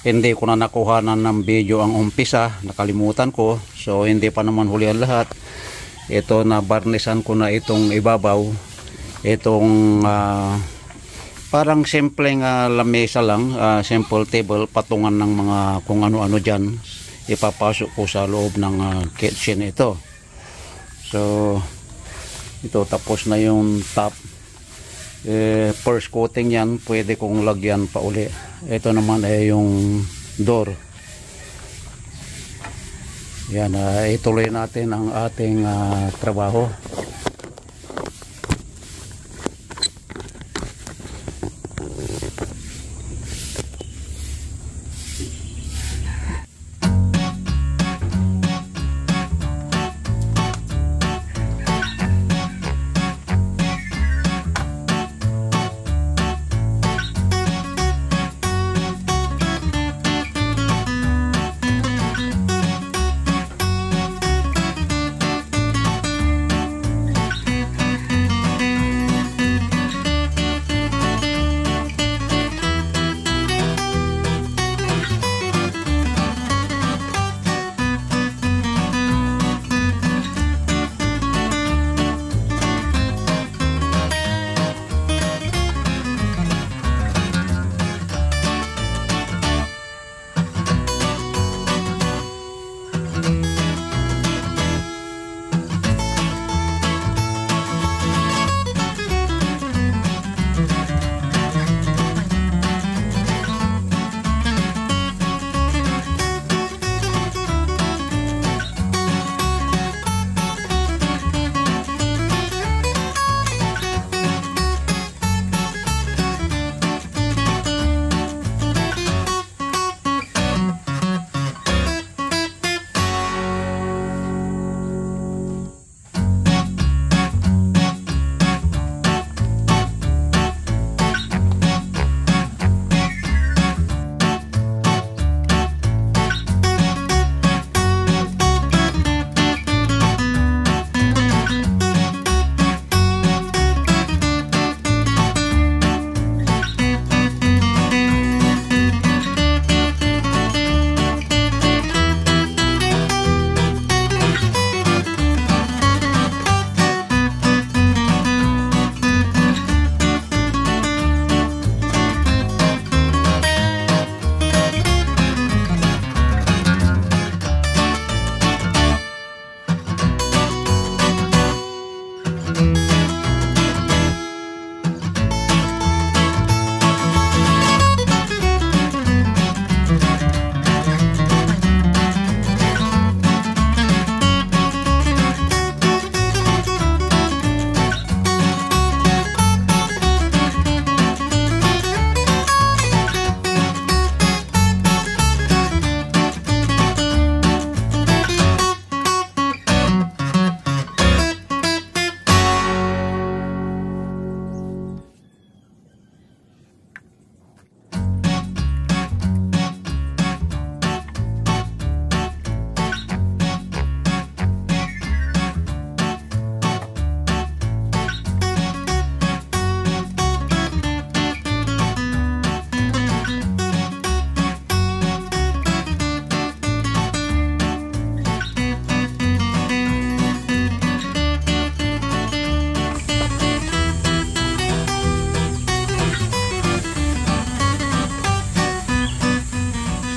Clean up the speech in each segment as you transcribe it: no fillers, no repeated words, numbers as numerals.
Hindi ko na nakuhanan ng video ang umpisa, nakalimutan ko, so hindi pa naman huli ang lahat. Ito na barnisan ko na itong ibabaw, itong parang simpleng lamesa lang, simple table, patungan ng mga kung ano-ano dyan, ipapasok ko sa loob ng kitchen ito. So ito, tapos na yung top. First coating yan, pwede kong lagyan pa uli. Ito naman ay yung door. Yan, ituloy natin ang ating trabaho.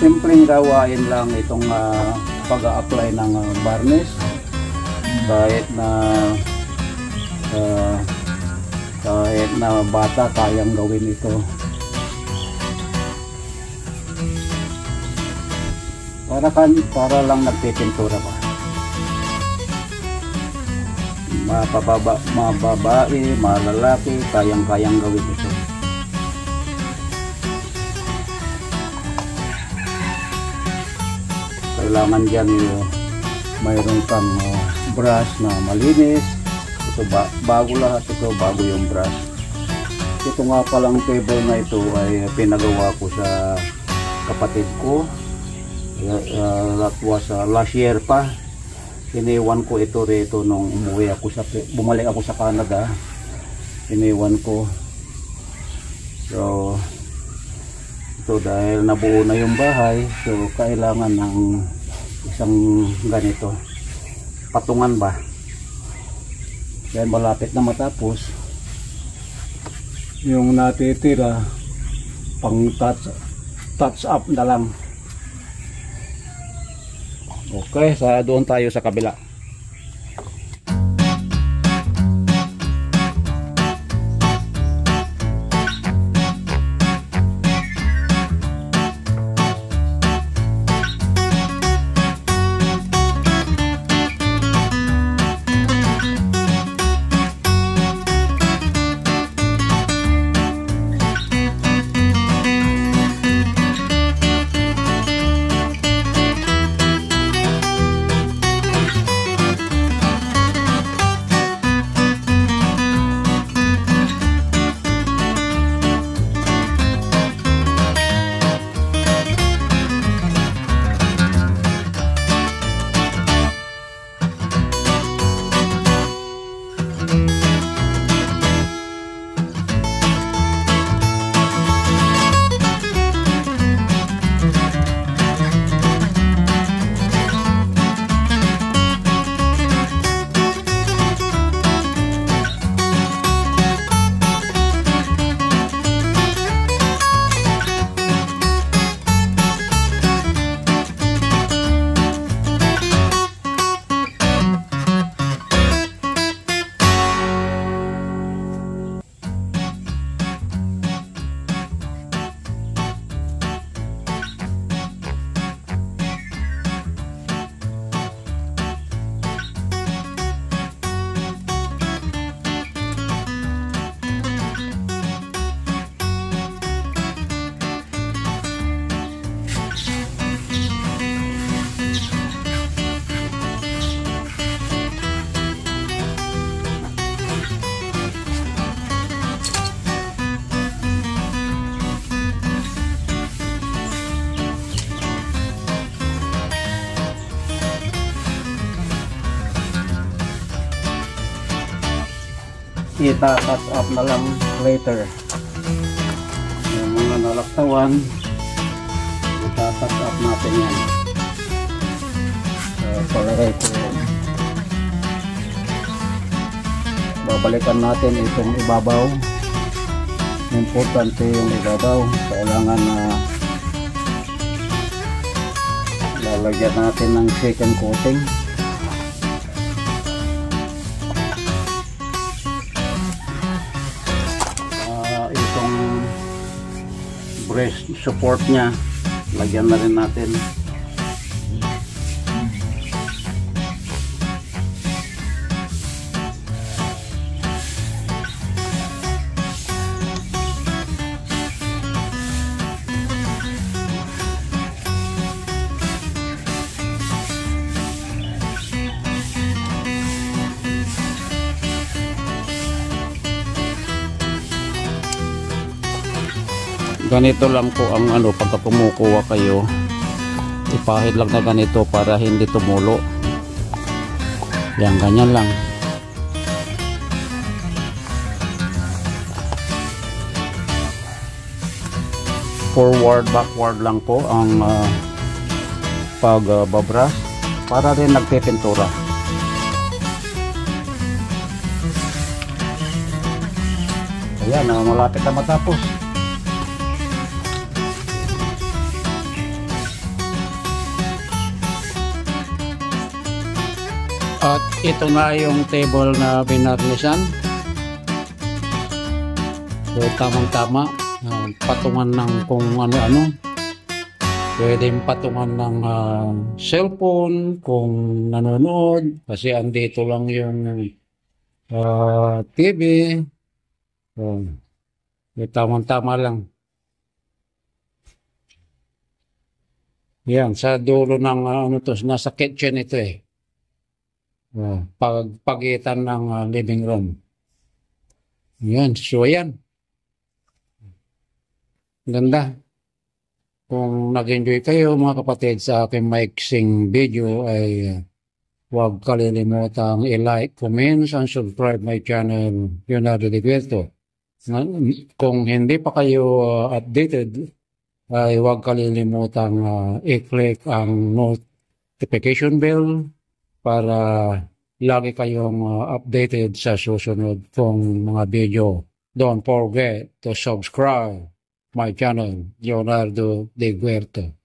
Simpleng gawain lang itong pag-a-apply ng varnish, kahit na bata kayang gawin ito. Para lang nagpipintura ba. Mababae, malalaki, kayang gawin ito. Kailangan dyan mayroon kang brush na malinis. Ito bago lahat ito, bago yung brush. Ito nga palang table na ito ay pinagawa ko sa kapatid ko. That was last year pa. Iniwan ko ito rito nung bumalik ako sa Canada. Iniwan ko. So ito dahil nabuo na yung bahay, so kailangan ng isang ganito. Patungan ba? Dahil malapit na matapos. Yung natitira pang touch up na lang. Okay, doon tayo sa kabila. Ita-touch up na lang later. Yung mga nalaktawan, ita-touch up natin yan. Palagay ko, babalikan natin itong ibabaw. Importante yung ibabaw. Kailangan na lalagyan natin ng second coating. Breast support nya, lagyan na rin natin. Ganito lang po ang pagka kumukuha kayo, ipahid lang na ganito para hindi tumulo. Yan, ganyan lang. Forward, backward lang po ang pagbabrush para rin nagpipintura. Ayan, malapit na matapos. At ito na yung table na binarnisan. So tamang-tama, patungan ng kung ano-ano. Pwedeng patungan ng cellphone kung nanonood, kasi andito lang yung TV. So, tamang-tama lang. Yan, sa dulo ng nasa kitchen ito eh. Pagitan ng living room. Yan, so yan. Ganda. Kung nag-enjoy kayo mga kapatid sa aking maiksing video ay huwag kalilimutang i-like, comment, and subscribe my channel, Leonardo de Guerto. Kung hindi pa kayo updated, ay huwag kalilimutang i-click ang notification bell para lagi kayong updated sa susunod kong mga video. Don't forget to subscribe my channel, Leonardo de Guerto.